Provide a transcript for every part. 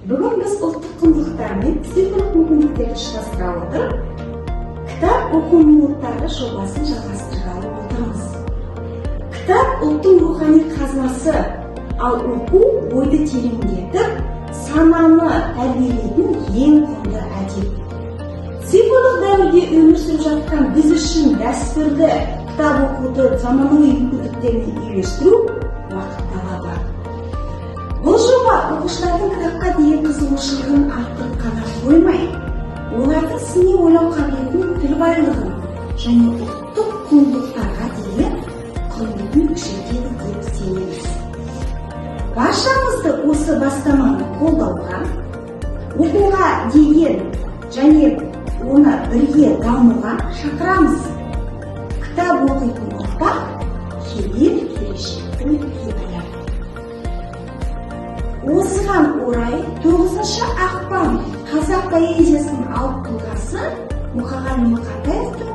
Бүгін біз ұлттық құндылықтар мен цифрлық мүмкіндіктерді ұштастыра отырып, кітап оқу минуттары жобасын жалғастырғалы отырмыз. Кітап ұлттың рухани қазынасы, ал оқу ойды тереңдетіп, сананы тәрбиелейтін ең құнды әдет. Цифрлық дәуірде өмір сүріп жатқан біз үшін дәстүрді кітап оқуды заманауи мүмкіндіктеріне үйлестіру уақыт талабы. Бұл жоба оқушылардың кітапқа деген қызығушылығын арттырып қана қоймай, олардың сыни ойлау қабілетін, тіл байлығын және ұлттық құндылықтарға деген құрметін күшейтеді деп сенеміз. Баршамызды осы бастаманы қолдауға, оқуға деген және оны бірге дамуға шақырамыз. Кітап оқитын ұрпақ келешектің кепілі. Осыған орай 9 ақпан қазақ поэзиясының алып тұлғасы Мұқағали Мақатаевтың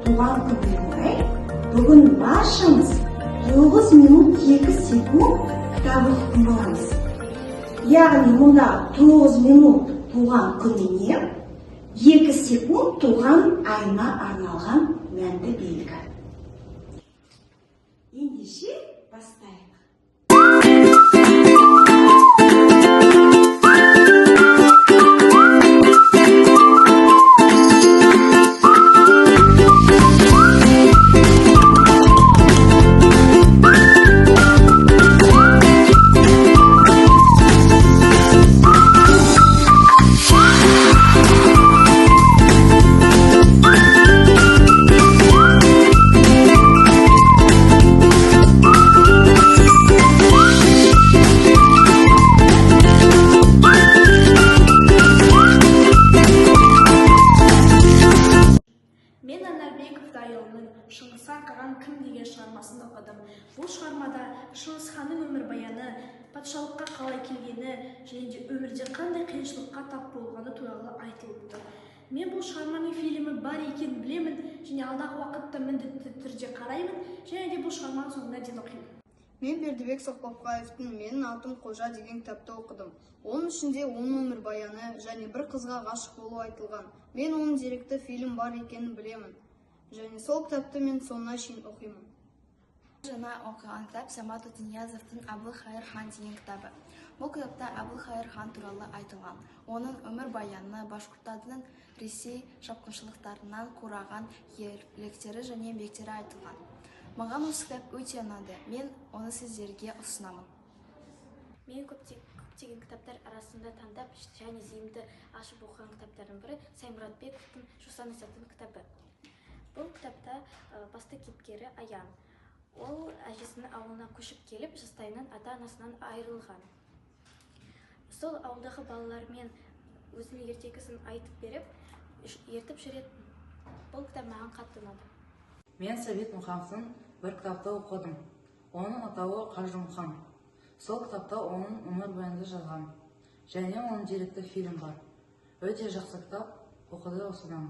туған күніне орай бүгін баршамыз 9 минут 2 секунд кітап оқитын боламыз. Яғни мұнда 9 минут туған күніне, 2 секунд туған айына арналған мәнді белгі. Ендеше бастайық. Шыңғысхан қаған кім деген шығармасын оқыдым. Бұл шығармада Шыңғысханның өмірбаяны, патшалыққа қалай келгені және де өмірде қандай қиыншылыққа тап болғаны туралы айтылыпты. Мен бұл шығарманың фильмі бар екенін білемін және алдағы уақытта міндетті түрде қараймын және де бұл шығарманы соңына дейін оқимын. Мен Бердібек Соқпақбаевтың «Менің атым Қожа» деген кітапты оқыдым. Оның ішінде оның өмірбаяны және бір қызға ғашық болу айтылған. Мен оның деректі фильм бар екенін білемін. Және сол кітапты мен соңына шейін оқимын. Жаңа оқыған кітап Самат Отниязовтың Әбілхайыр хан деген кітабы. Бұл кітапта Әбілхайыр хан туралы айтылған. Оның өмірбаяны, башқұрттардың Ресей шапқыншылықтарынан қорғаған ерліктері және еңбектері айтылған. Маған осы кітап өте ұнады. Мен оны сіздерге ұсынамын. Мен көптеген кітаптар арасында таңдап және зейінді ашып оқыған кітаптардың бірі Саймұратбековтың Жусан Исаптың кітабы. Бұл кітапта басты кейіпкері Аян. Ол әжесінің ауылына көшіп келіп, жастайынан ата-анасынан айырылған. Сол ауылдағы балалармен өзінің ертегісін айтып беріп, ертіп жүретін. Бұл кітап маған қатты ұнады. Мен Сәбит Мұхановтың бір кітапты оқыдым. Оның атауы Қажымұқан. Сол кітапта оның өмірбаянды жазған және оның деректі фильм бар. Өте жақсы кітап, оқуды ұсынамын.